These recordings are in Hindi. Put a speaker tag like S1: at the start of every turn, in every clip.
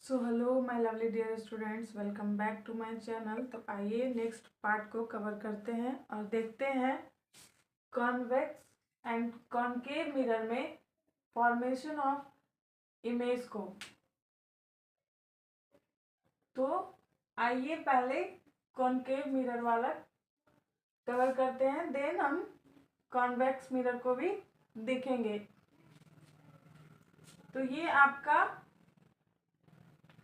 S1: So hello my lovely dear students, welcome back to my channel. तो आइए नेक्स्ट पार्ट को कवर करते हैं और देखते हैं कॉन्वेक्स एंड कॉनकेव मिरर में फॉर्मेशन ऑफ इमेज को। तो आइए पहले कॉनकेव मिरर वाला कवर करते हैं, देन हम कॉन्वेक्स मिरर को भी देखेंगे। तो ये आपका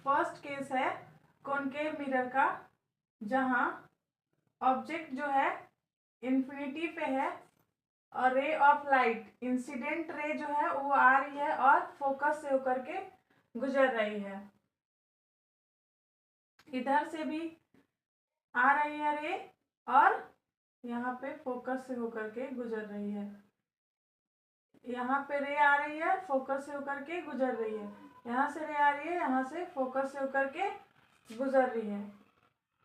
S1: फर्स्ट केस है कॉनकेव मिरर का, जहां ऑब्जेक्ट जो है इन्फिनिटी पे है और ray of light, incident ray जो है वो आ रही है और फोकस से होकर के गुजर रही है। इधर से भी आ रही है रे और यहाँ पे फोकस से होकर के गुजर रही है। यहाँ पे रे आ रही है, फोकस से होकर के गुजर रही है। यहाँ से रे आ रही है, यहाँ से फोकस से होकर के गुजर रही है।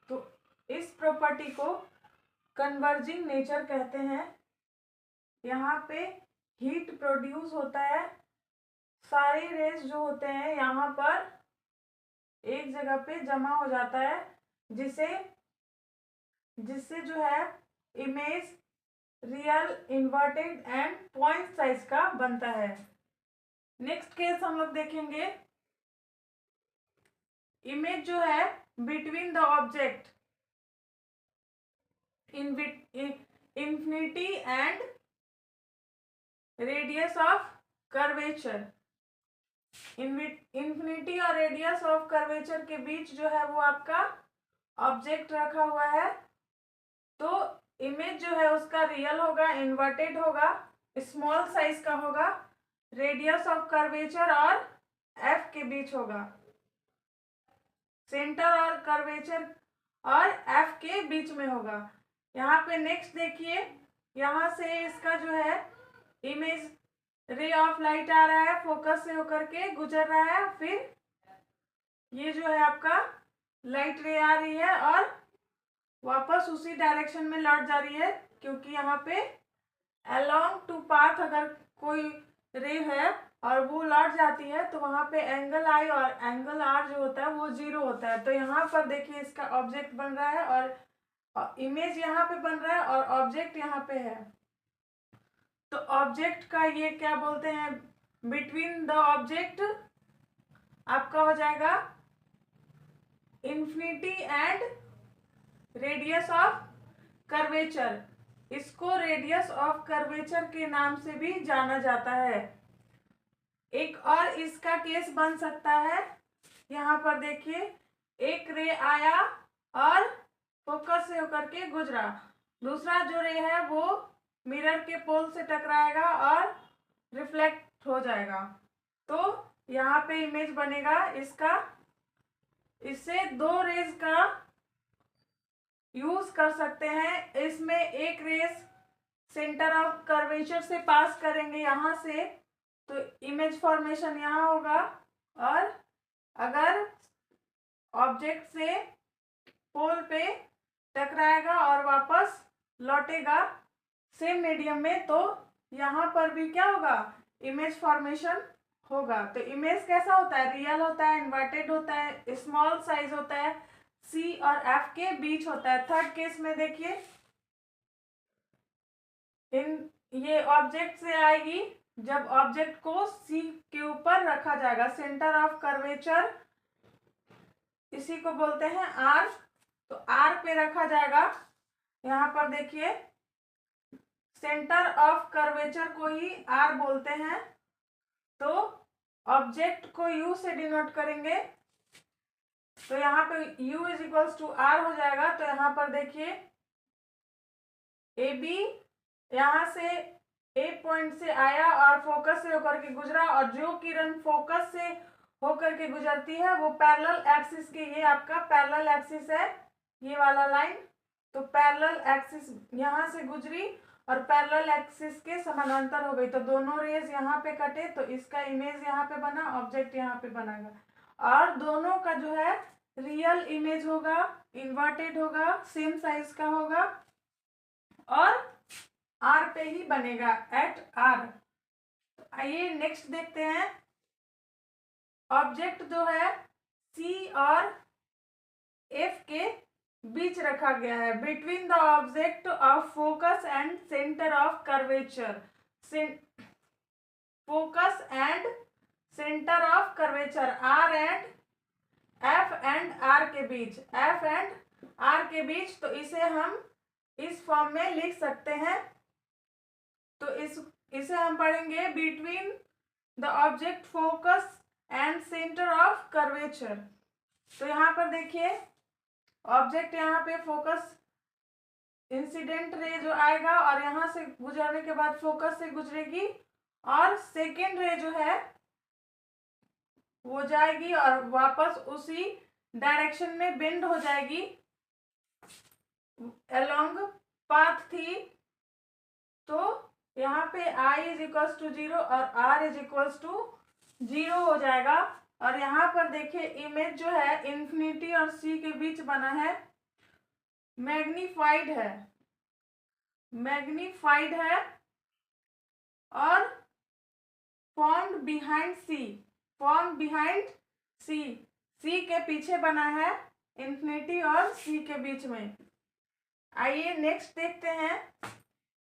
S1: तो इस प्रॉपर्टी को कन्वर्जिंग नेचर कहते हैं। यहाँ पे हीट प्रोड्यूस होता है, सारे रेज जो होते हैं यहाँ पर एक जगह पे जमा हो जाता है, जिससे जो है image real, inverted and point size का बनता है। नेक्स्ट केस हम लोग देखेंगे, इमेज जो है between the object infinity and radius of curvature. Infinity और रेडियस ऑफ कर्वेचर के बीच जो है वो आपका ऑब्जेक्ट रखा हुआ है। तो इमेज जो है उसका रियल होगा, इन्वर्टेड होगा, स्मॉल साइज का होगा, रेडियस ऑफ कर्वेचर और एफ के बीच होगा, सेंटर और कर्वेचर और एफ के बीच में होगा। यहाँ पे नेक्स्ट देखिए, यहाँ से इसका जो है इमेज रे ऑफ लाइट आ रहा है, फोकस से होकर के गुजर रहा है, फिर ये जो है आपका लाइट रे आ रही है और वापस उसी डायरेक्शन में लौट जा रही है, क्योंकि यहाँ पे अलोंग टू पाथ अगर कोई रे है और वो लौट जाती है तो वहां पे एंगल आई और एंगल आर जो होता है वो 0 होता है। तो यहाँ पर देखिए इसका ऑब्जेक्ट बन रहा है और इमेज यहाँ पे बन रहा है और ऑब्जेक्ट यहाँ पे है। तो ऑब्जेक्ट का ये क्या बोलते हैं, बिटवीन द ऑब्जेक्ट आपका हो जाएगा infinity and radius of curvature. इसको रेडियस ऑफ कर्वेचर के नाम से भी जाना जाता है। एक और इसका केस बन सकता है, यहाँ पर देखिए एक रे आया और फोकस से होकर के गुजरा, दूसरा जो रे है वो मिरर के पोल से टकराएगा और रिफ्लेक्ट हो जाएगा। तो यहाँ पे इमेज बनेगा इसका। इससे दो रेज का यूज कर सकते हैं। इसमें एक रेस सेंटर ऑफ कर्वेचर से पास करेंगे यहाँ से, तो इमेज फॉर्मेशन यहाँ होगा, और अगर ऑब्जेक्ट से पोल पे टकराएगा और वापस लौटेगा सेम मीडियम में, तो यहाँ पर भी क्या होगा, इमेज फॉर्मेशन होगा। तो इमेज कैसा होता है, रियल होता है, इन्वर्टेड होता है, स्मॉल साइज होता है, सी और एफ के बीच होता है। थर्ड केस में देखिए, ये ऑब्जेक्ट से आएगी जब ऑब्जेक्ट को सी के ऊपर रखा जाएगा, सेंटर ऑफ कर्वेचर इसी को बोलते हैं आर। तो आर पे रखा जाएगा। यहाँ पर देखिए सेंटर ऑफ कर्वेचर को ही आर बोलते हैं। तो ऑब्जेक्ट को यू से डिनोट करेंगे, तो यहाँ पे u is equals to R हो जाएगा। तो यहाँ पर देखिए ए बी यहाँ से ए पॉइंट से आया और फोकस से होकर के गुजरा, और जो किरण फोकस से होकर के गुजरती है वो पैरेलल एक्सिस के, ये आपका पैरेलल एक्सिस है ये वाला लाइन। तो पैरेलल एक्सिस यहाँ से गुजरी और पैरेलल एक्सिस के समानांतर हो गई, तो दोनों रेज यहाँ पे कटे, तो इसका इमेज यहाँ पे बना, ऑब्जेक्ट यहाँ पे बनाएगा, और दोनों का जो है रियल इमेज होगा, इन्वर्टेड होगा, सेम साइज का होगा और आर पे ही बनेगा, एट आर। आइए नेक्स्ट देखते हैं, ऑब्जेक्ट जो है सी और एफ के बीच रखा गया है, between the object of focus and centre of curvature. Focus and centre of curvature R and F and R के बीच, एफ एंड आर के बीच। तो इसे हम इस फॉर्म में लिख सकते हैं। तो इसे हम पढ़ेंगे between the object focus and centre of curvature. तो यहाँ पर देखिए ऑब्जेक्ट यहाँ पे फोकस इंसिडेंट रे जो आएगा और यहाँ से गुजरने के बाद फोकस से गुजरेगी, और सेकेंड रे जो है वो जाएगी और वापस उसी डायरेक्शन में बेंड हो जाएगी अलोंग पाथ थी। तो यहाँ पे I इज इक्वल्स टू 0 और R इज इक्वल्स टू 0 हो जाएगा। और यहाँ पर देखिए इमेज जो है इन्फिनिटी और C के बीच बना है, मैग्नीफाइड है और फॉर्म्ड बिहाइंड सी के पीछे बना है, इन्फिनिटी और C के बीच में। आइए नेक्स्ट देखते हैं।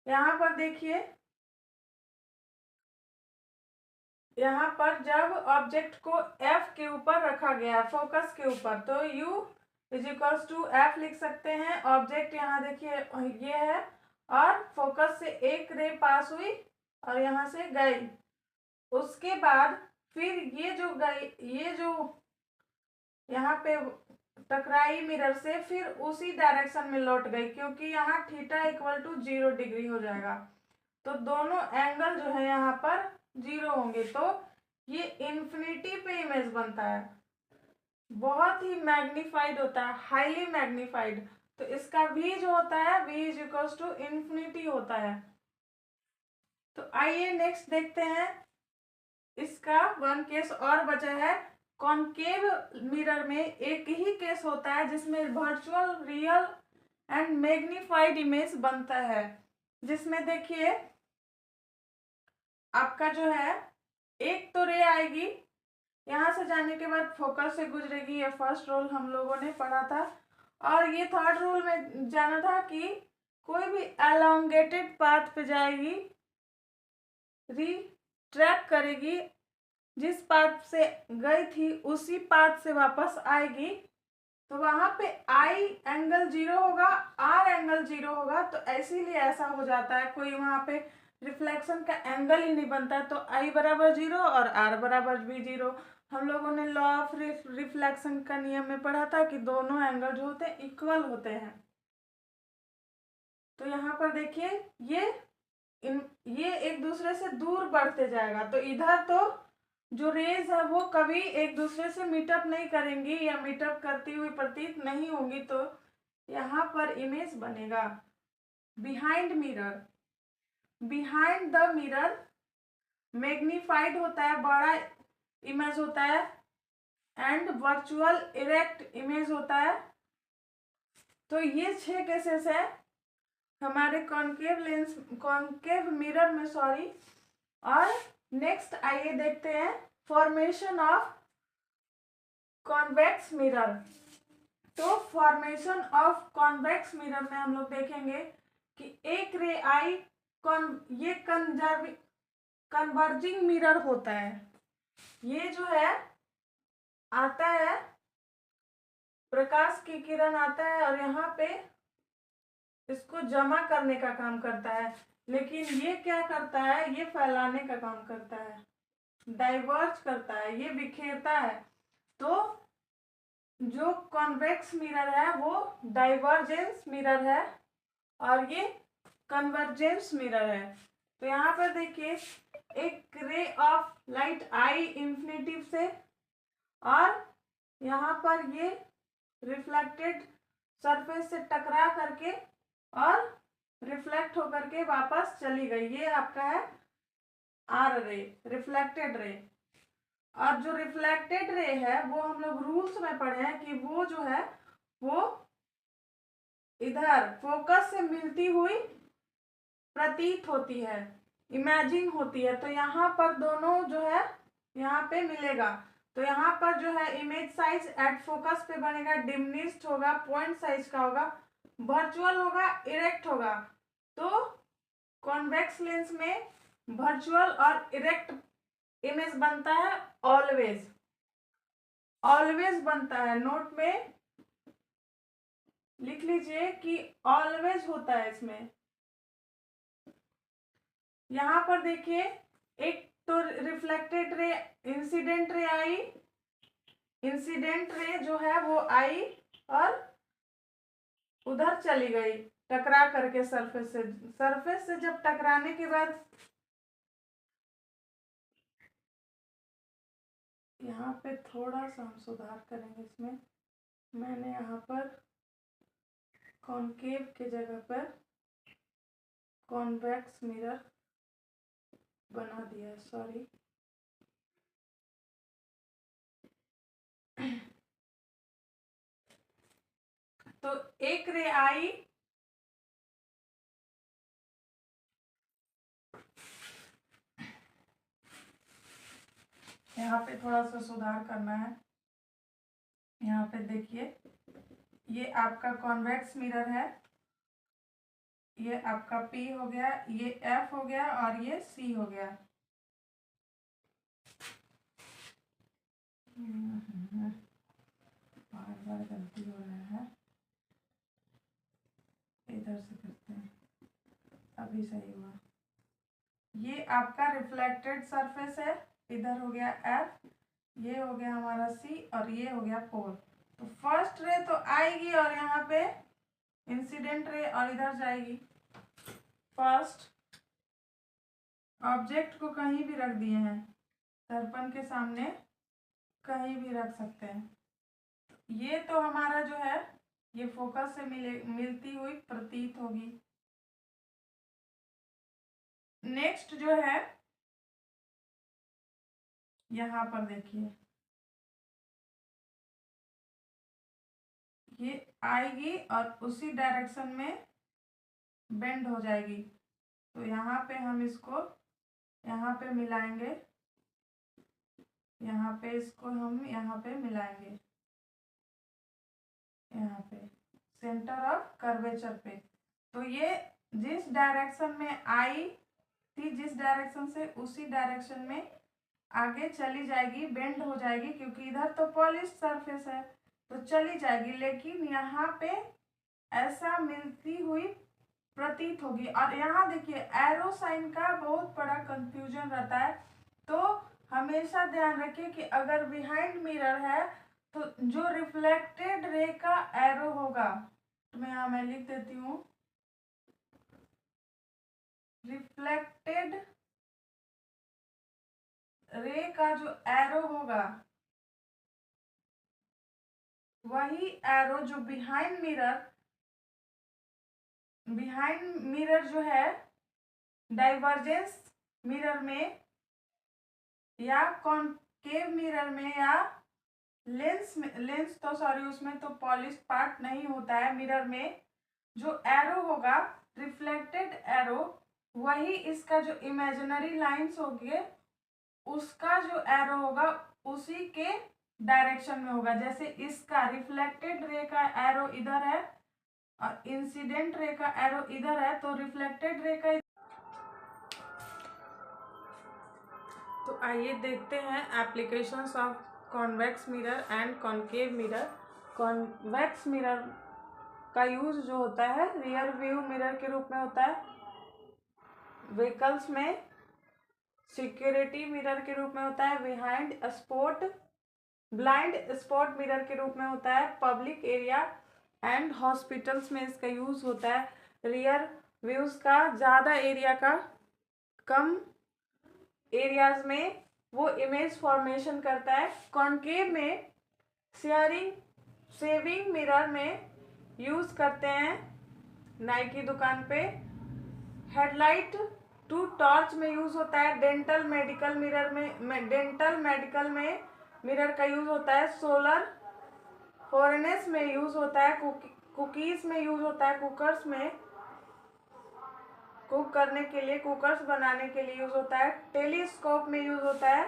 S1: यहाँ पर देखिए, यहाँ पर जब ऑब्जेक्ट को F के ऊपर रखा गया, फोकस के ऊपर, तो U is equals to F लिख सकते हैं। ऑब्जेक्ट यहाँ देखिए ये है और फोकस से एक रे पास हुई और यहाँ से गई। उसके बाद फिर ये जो यहाँ पे टकराई मिरर से, फिर उसी डायरेक्शन में लौट गई, क्योंकि यहाँ थीटा इक्वल टू 0 डिग्री हो जाएगा। तो दोनों एंगल जो है यहाँ पर 0 होंगे। तो ये इन्फिनिटी पे इमेज बनता है, बहुत ही मैग्नीफाइड होता है, हाईली मैग्नीफाइड। तो इसका v जो होता है v is equals to infinity होता है। तो आइए नेक्स्ट देखते हैं। इसका वन केस और बचा है। कॉनकेव मिरर में एक ही केस होता है जिसमें virtual, real and magnified image बनता है, जिसमें देखिए आपका जो है एक तो रे आएगी, यहाँ से जाने के बाद फोकस से गुजरेगी, ये फर्स्ट रूल हम लोगों ने पढ़ा था। और ये थर्ड रूल में जाना था कि कोई भी एलोंगेटेड पाथ पे जाएगी, रिट्रैक करेगी, जिस पाथ से गई थी उसी पाथ से वापस आएगी, तो वहां पे I एंगल 0 होगा, R एंगल 0 होगा। तो इसीलिए ऐसा हो जाता है, कोई वहां पे रिफ्लेक्शन का एंगल ही नहीं बनता। तो I बराबर 0 और R बराबर भी 0। हम लोगों ने लॉ ऑफ रिफ्लेक्शन का नियम में पढ़ा था कि दोनों एंगल जो होते हैं इक्वल होते हैं। तो यहाँ पर देखिए ये एक दूसरे से दूर बढ़ते जाएगा, तो इधर तो जो रेज है वो कभी एक दूसरे से मीटअप नहीं करेंगी या मीटअप करती हुई प्रतीत नहीं होंगी। तो यहाँ पर इमेज बनेगा बिहाइंड द मिरर मैग्नीफाइड होता है, बड़ा इमेज होता है, एंड वर्चुअल इरेक्ट इमेज होता है। तो ये 6 केसेस है हमारे कॉनकेव मिरर में, सॉरी। और नेक्स्ट आइए देखते हैं फॉर्मेशन ऑफ कॉन्वेक्स मिरर। तो फॉर्मेशन ऑफ कॉन्वेक्स मिरर में हम लोग देखेंगे कि एक रे आई ये कन्वर्जिंग मिरर होता है। ये जो है आता है, प्रकाश की किरण आता है और यहाँ पे इसको जमा करने का काम करता है, लेकिन ये क्या करता है, ये फैलाने का काम करता है, डाइवर्ज करता है, ये बिखेरता है। तो जो कॉन्वेक्स मिरर है वो डाइवर्जेंस मिरर है और ये कन्वर्जेंस मिरर है। तो यहाँ पर देखिए एक ray of light I infinity से, और यहाँ पर ये रिफ्लेक्टेड सरफेस से टकरा करके और रिफ्लेक्ट होकर के वापस चली गई। ये आपका है आर रे, रिफ्लेक्टेड रे। और जो रिफ्लेक्टेड रे है वो हम लोग रूल्स में पढ़े हैं कि वो जो है वो इधर फोकस से मिलती हुई प्रतीत होती है, इमेजिंग होती है। तो यहाँ पर दोनों जो है यहाँ पे मिलेगा। तो यहाँ पर जो है इमेज साइज एट फोकस पे बनेगा, डिमिनिश्ड होगा, पॉइंट साइज का होगा, वर्चुअल होगा, इरेक्ट होगा। तो कॉन्वेक्स लेंस में वर्चुअल और इरेक्ट इमेज बनता है, ऑलवेज ऑलवेज बनता है। नोट में लिख लीजिए कि ऑलवेज होता है इसमें। यहां पर देखिए, एक तो रिफ्लेक्टेड रे, इंसिडेंट रे आई, इंसिडेंट रे जो है वो आई और उधर चली गई टकरा करके सरफेस से। सरफेस से जब टकराने के बाद यहाँ पे थोड़ा सा हम सुधार करेंगे इसमें। मैंने यहाँ पर कॉनकेव के जगह पर कॉन्वेक्स मिरर बना दिया, सॉरी। तो एक रे आई, यहाँ पे थोड़ा सा सुधार करना है। यहाँ पे देखिए, ये आपका कॉन्वेक्स मिरर है, ये आपका P हो गया, ये F हो गया और ये C हो गया। बार बार गलती हो रहा है, इधर से करते हैं, अभी सही हुआ। ये आपका रिफ्लेक्टेड सरफेस है, इधर हो गया F, ये हो गया हमारा C और ये हो गया पोल। तो फर्स्ट रे तो आएगी और यहाँ पे इंसिडेंट रे और इधर जाएगी। फर्स्ट ऑब्जेक्ट को कहीं भी रख दिए हैं, दर्पण के सामने कहीं भी रख सकते हैं। ये तो हमारा जो है ये फोकस से मिलती हुई प्रतीत होगी। नेक्स्ट जो है यहाँ पर देखिए, ये आएगी और उसी डायरेक्शन में बेंड हो जाएगी। तो यहाँ पे हम इसको यहाँ पे मिलाएंगे, यहाँ पे इसको हम यहाँ पे मिलाएंगे, यहाँ पे सेंटर ऑफ कर्वेचर पे। तो ये जिस डायरेक्शन में आई थी, जिस डायरेक्शन से, उसी डायरेक्शन में आगे चली जाएगी, बेंड हो जाएगी, क्योंकि इधर तो पॉलिश सरफेस है तो चली जाएगी। लेकिन यहाँ पे ऐसा मिलती हुई प्रतीत होगी। और यहाँ देखिए, एरो साइन का बहुत बड़ा कंफ्यूजन रहता है, तो हमेशा ध्यान रखिए कि अगर बिहाइंड मिरर है तो जो रिफ्लेक्टेड रे का एरो होगा, तो मैं लिख देती हूँ, रिफ्लेक्टेड रे का जो एरो होगा, वही एरो जो बिहाइंड मिरर जो है डाइवर्जेंस मिरर में या कॉनकेव मिरर में या लेंस तो सॉरी, उसमें तो पॉलिश पार्ट नहीं होता है। मिरर में जो एरो होगा, रिफ्लेक्टेड एरो, वही इसका जो इमेजिनरी लाइंस होंगे उसका जो एरो होगा उसी के डायरेक्शन में होगा। जैसे इसका रिफ्लेक्टेड रे का एरो इधर है और इंसिडेंट रे का एरो इधर है, तो रिफ्लेक्टेड रे का। तो आइए देखते हैं applications of convex mirror and concave mirror. Convex mirror का यूज जो होता है रियर व्यू मिरर के रूप में होता है, व्हीकल्स में सिक्योरिटी मिरर के रूप में होता है, ब्लाइंड स्पॉट मिरर के रूप में होता है, पब्लिक एरिया एंड हॉस्पिटल्स में इसका यूज होता है। रियर व्यूज का ज़्यादा एरिया का, कम एरियाज में वो इमेज फॉर्मेशन करता है। कॉनकेव में सेविंग मिरर में यूज करते हैं, नाई की दुकान पे। हेडलाइट टू टॉर्च में यूज होता है। डेंटल मेडिकल में मिरर का यूज होता है। सोलर फॉरेनेस में यूज होता है। कुकीज में यूज होता है, कुकर्स में कुक करने के लिए, कुकर्स बनाने के लिए यूज होता है। टेलीस्कोप में यूज होता है।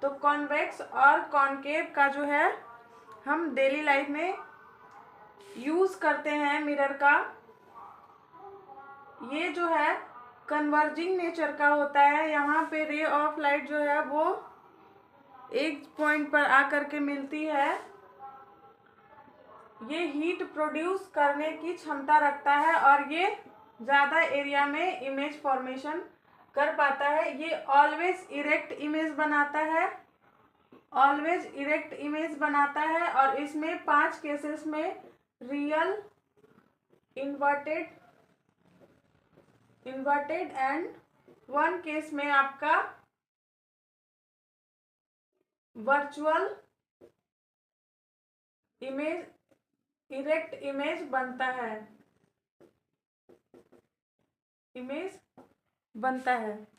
S1: तो कॉन्वेक्स और कॉनकेव का जो है हम डेली लाइफ में यूज करते हैं मिरर का। ये जो है कन्वर्जिंग नेचर का होता है। यहाँ पे रे ऑफ लाइट जो है वो एक पॉइंट पर आकर के मिलती है। ये हीट प्रोड्यूस करने की क्षमता रखता है और ये ज़्यादा एरिया में इमेज फॉर्मेशन कर पाता है। ये ऑलवेज इरेक्ट इमेज बनाता है, ऑलवेज इरेक्ट इमेज बनाता है। और इसमें 5 केसेस में रियल, इन्वर्टेड एंड 1 केस में आपका वर्चुअल इमेज, इरेक्ट इमेज बनता है, इमेज बनता है।